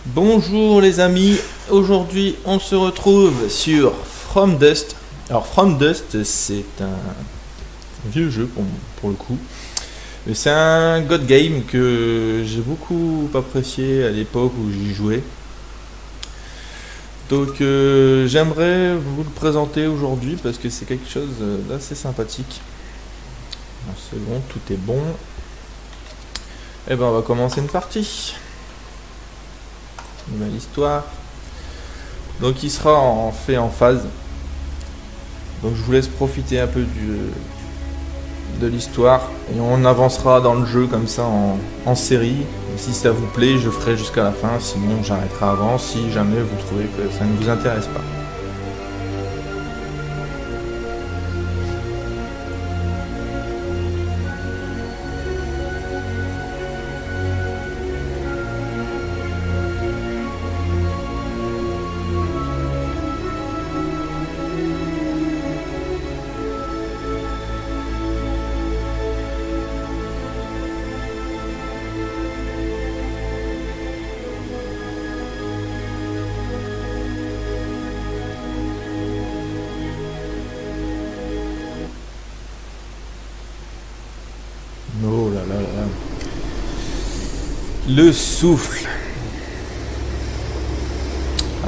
Bonjour les amis, aujourd'hui on se retrouve sur From Dust. Alors From Dust c'est un vieux jeu pour le coup. C'est un god game que j'ai beaucoup apprécié à l'époque où j'y jouais. Donc j'aimerais vous le présenter aujourd'hui parce que c'est quelque chose d'assez sympathique. Un second, tout est bon. Et ben on va commencer une partie. Nouvelle histoire. Donc il sera fait en phase. Donc je vous laisse profiter un peu de l'histoire et on avancera dans le jeu comme ça en série. Et si ça vous plaît, je ferai jusqu'à la fin, sinon j'arrêterai avant si jamais vous trouvez que ça ne vous intéresse pas. Oh là là là. Le souffle.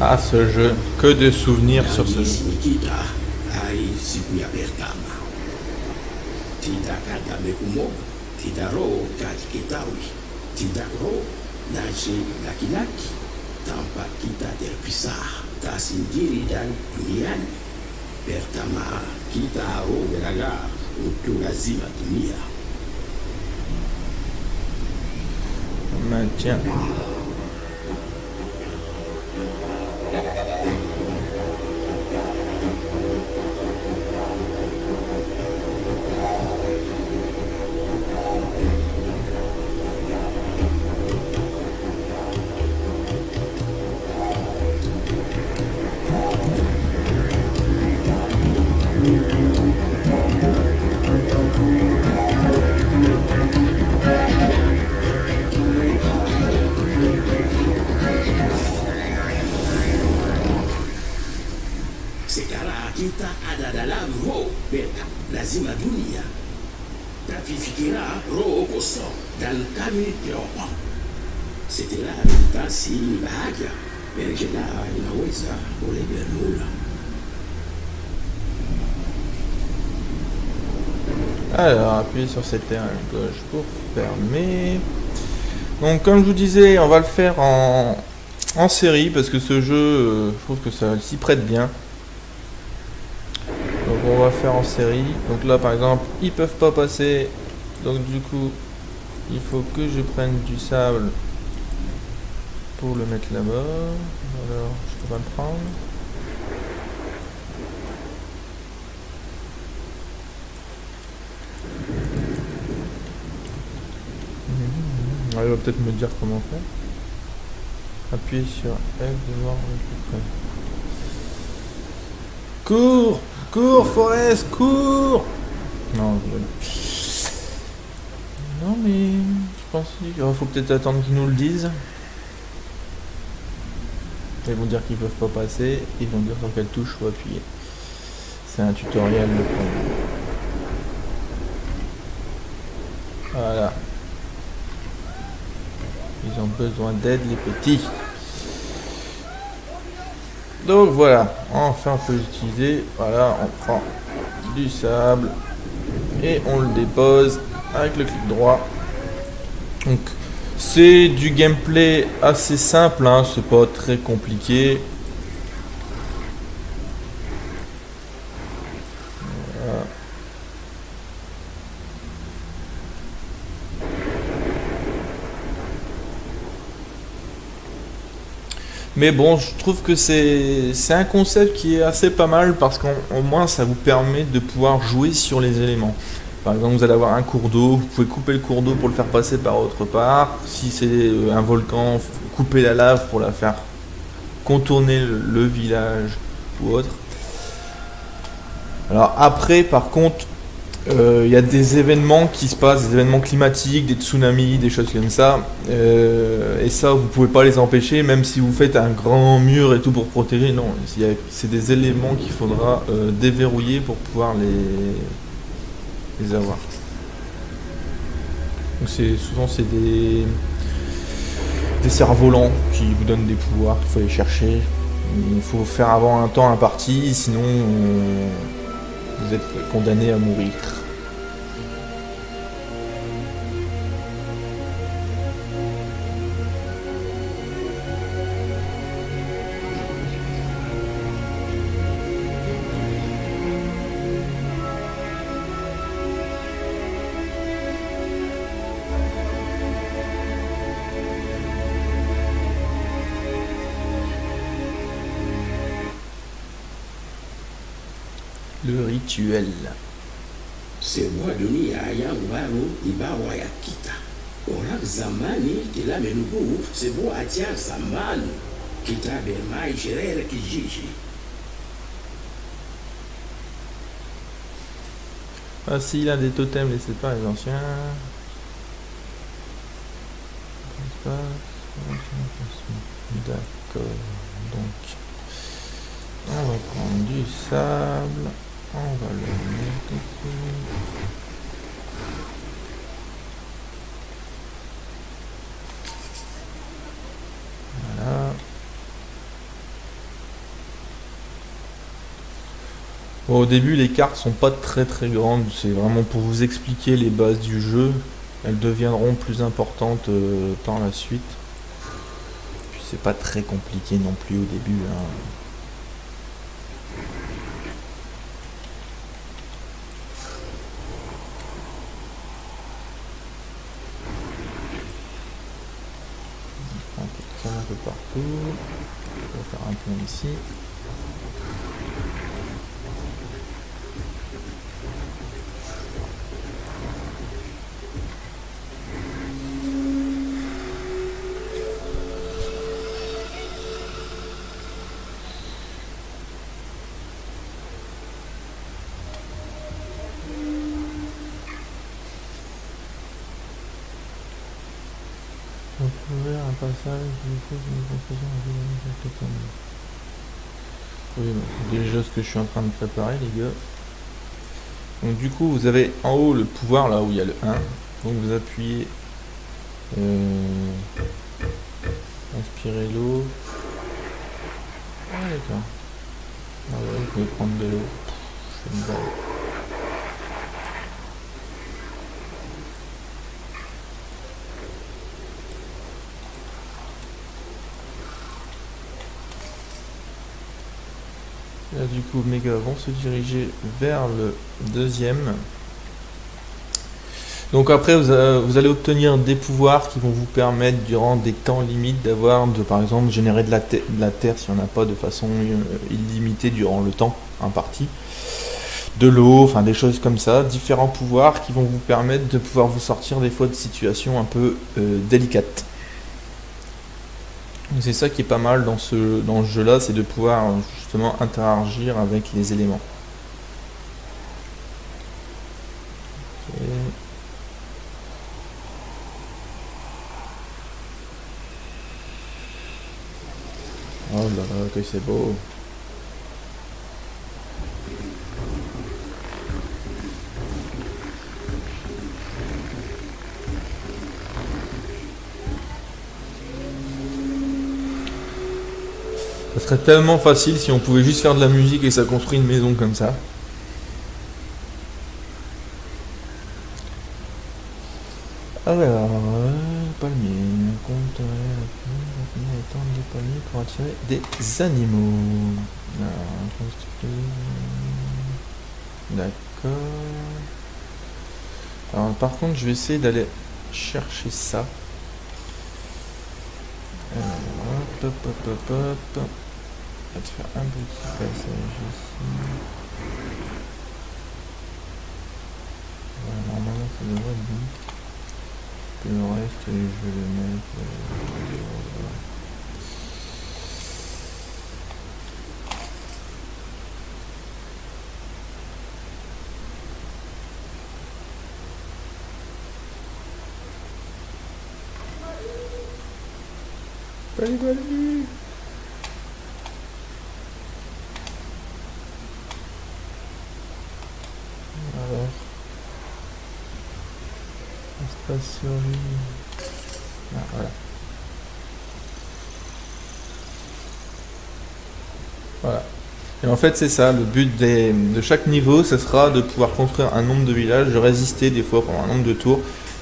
Ah, ce jeu. Que de souvenirs sur ce jeu. Tiens. Kita ada dalam roh beta lazima dunia, tapi fikira roh kosong dan kami diopong. Setelah meditasi bahagia, berjela inaweza boleh bermula. Alors, appuyez sur cette terre à gauche pour fermer. Donc, comme je vous disais, on va le faire en série parce que ce jeu, je trouve que ça s'y prête bien. Donc on va faire en série. Donc là par exemple ils peuvent pas passer. Donc du coup il faut que je prenne du sable pour le mettre là-bas. Alors je peux pas le prendre. Il va peut-être me dire comment faire. Appuyez sur F de voir le plus près. Cours! Cours, Forest, cours! Non, non mais je pense qu'il faut peut-être attendre qu'ils nous le disent. Ils vont dire qu'ils peuvent pas passer, ils vont dire sur quelle touche faut appuyer. C'est un tutoriel de premier. Voilà. Ils ont besoin d'aide les petits. Donc voilà, enfin on peut l'utiliser. Voilà, on prend du sable et on le dépose avec le clic droit. Donc c'est du gameplay assez simple, hein, c'est pas très compliqué. Voilà. Mais bon, je trouve que c'est un concept qui est assez pas mal parce qu'au moins ça vous permet de pouvoir jouer sur les éléments. Par exemple, vous allez avoir un cours d'eau, vous pouvez couper le cours d'eau pour le faire passer par autre part. Si c'est un volcan, couper la lave pour la faire contourner le village ou autre. Alors après, par contre, il y a des événements qui se passent, des événements climatiques, des tsunamis, des choses comme ça. Et ça, vous pouvez pas les empêcher, même si vous faites un grand mur et tout pour protéger. Non, c'est des éléments qu'il faudra déverrouiller pour pouvoir les avoir. Donc souvent c'est des cerfs-volants qui vous donnent des pouvoirs qu'il faut aller chercher. Il faut faire avant un temps imparti, sinon vous êtes condamné à mourir. Le rituel. Sebuah dunia yang baru di bawah ya kita. Orang zamani kila menunggu sebuah ajar zaman. Kita bermain sherehe kijiji. Ah si, l'un des totems laissés par les anciens. D'accord. Donc, on va prendre du sable. On va le mettre ici. Voilà. Bon, au début, les cartes sont pas très grandes. C'est vraiment pour vous expliquer les bases du jeu. Elles deviendront plus importantes par la suite. Puis c'est pas très compliqué non plus au début, hein. Un peu partout. On va faire un pont ici. Donc ouvrir un passage, il faut une conclusion à oui, c'est déjà ce que je suis en train de préparer, les gars. Donc du coup, vous avez en haut le pouvoir, là où il y a le 1. Donc vous appuyez inspirez l'eau. Ah d'accord. Ah ouais, vous pouvez prendre de l'eau. Je fais une balle. Là, du coup, mes gars vont se diriger vers le deuxième. Donc après, vous allez obtenir des pouvoirs qui vont vous permettre, durant des temps limites, d'avoir, par exemple, générer de la terre s'il n'y en a pas de façon illimitée durant le temps imparti. De l'eau, enfin des choses comme ça. Différents pouvoirs qui vont vous permettre de pouvoir vous sortir des fois de situations un peu délicates. C'est ça qui est pas mal dans ce jeu-là, c'est de pouvoir justement interagir avec les éléments. Okay. Oh là là, que c'est beau. Ça serait tellement facile si on pouvait juste faire de la musique et ça construit une maison comme ça. Alors, palmier, compte étendre des palmiers pour attirer des animaux. D'accord. Alors par contre, je vais essayer d'aller chercher ça. Alors, hop. On va te faire un petit passage ici. Voilà, normalement ça devrait être bon. Puis le reste, je vais le mettre. Voilà. Pas les balles. Alors. Espace sur lui. Ah, voilà. Voilà. Et en fait, c'est ça, le but de chaque niveau, ce sera de pouvoir construire un nombre de villages, de résister des fois pendant un nombre de tours,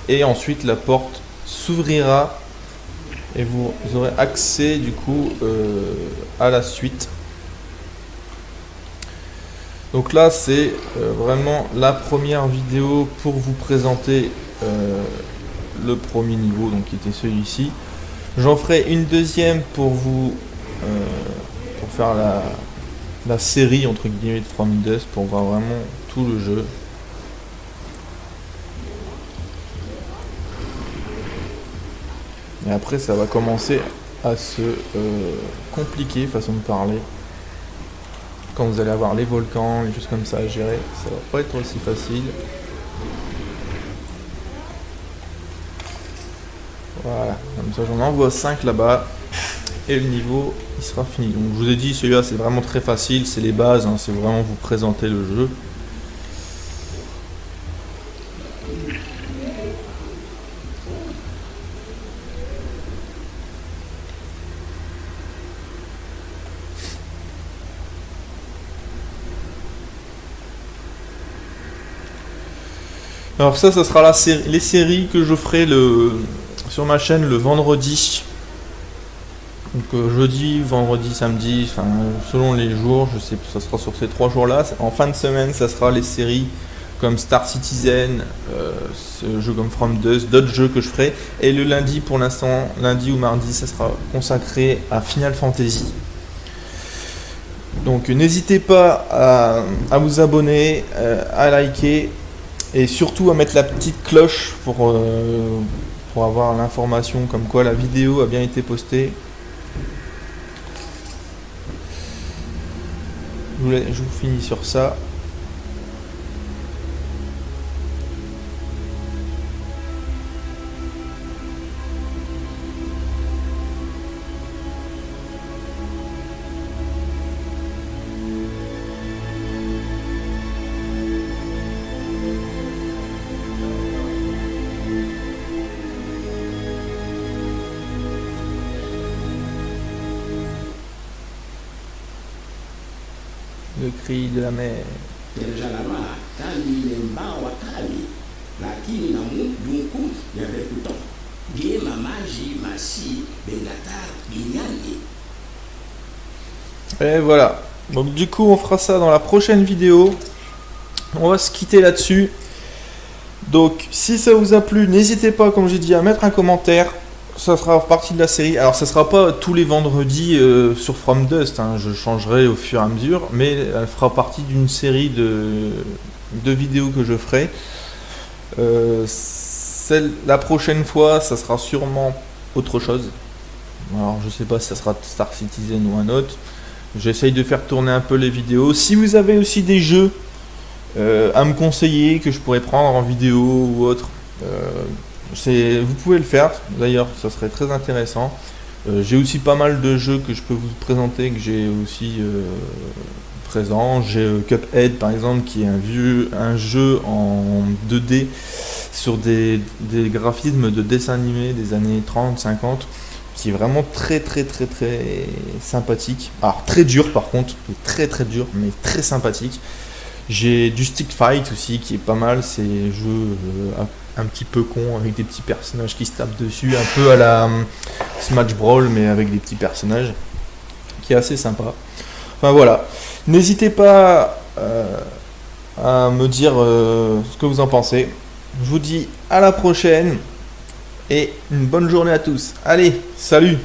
et ensuite la porte s'ouvrira et vous aurez accès du coup à la suite. Donc là, c'est vraiment la première vidéo pour vous présenter le premier niveau, donc qui était celui-ci. J'en ferai une deuxième pour vous pour faire la série entre guillemets de From Dust pour voir vraiment tout le jeu. Et après ça va commencer à se compliquer, façon de parler. Quand vous allez avoir les volcans, les choses comme ça à gérer, ça va pas être aussi facile. Voilà, comme ça j'en envoie 5 là-bas. Et le niveau il sera fini. Donc je vous ai dit, celui-là c'est vraiment très facile, c'est les bases, hein, c'est vraiment vous présenter le jeu. Alors ça sera les séries que je ferai sur ma chaîne le vendredi. Donc jeudi, vendredi, samedi, enfin selon les jours, je sais, ça sera sur ces 3 jours-là. En fin de semaine, ça sera les séries comme Star Citizen, ce jeu comme From Dust, d'autres jeux que je ferai. Et le lundi, pour l'instant, lundi ou mardi, ça sera consacré à Final Fantasy. Donc n'hésitez pas à vous abonner, à liker et surtout à mettre la petite cloche pour avoir l'information comme quoi la vidéo a bien été postée. Je vous finis sur ça. Le cri de la mer. Terjalama kali lembawa kali lakini na mungu yavekuto gema maji masi benatar binyani. Et voilà. Donc du coup on fera ça dans la prochaine vidéo. On va se quitter là-dessus. Donc si ça vous a plu, n'hésitez pas, comme j'ai dit, à mettre un commentaire. Ça sera partie de la série. Alors ça sera pas tous les vendredis sur From Dust, hein. Je changerai au fur et à mesure, mais elle fera partie d'une série de vidéos que je ferai. La prochaine fois, ça sera sûrement autre chose. Alors je sais pas si ça sera Star Citizen ou un autre. J'essaye de faire tourner un peu les vidéos. Si vous avez aussi des jeux à me conseiller que je pourrais prendre en vidéo ou autre, vous pouvez le faire, d'ailleurs ça serait très intéressant. J'ai aussi pas mal de jeux que je peux vous présenter, que j'ai aussi présent. J'ai Cuphead par exemple, qui est un jeu en 2D sur des graphismes de dessins animés des années 30-50, qui est vraiment très sympathique. Alors très dur par contre, très dur, mais très sympathique. J'ai du Stick Fight aussi qui est pas mal, c'est un jeu un petit peu con avec des petits personnages qui se tapent dessus, un peu à la Smash Brawl mais avec des petits personnages, qui est assez sympa. Enfin voilà, n'hésitez pas à me dire ce que vous en pensez. Je vous dis à la prochaine et une bonne journée à tous. Allez, salut!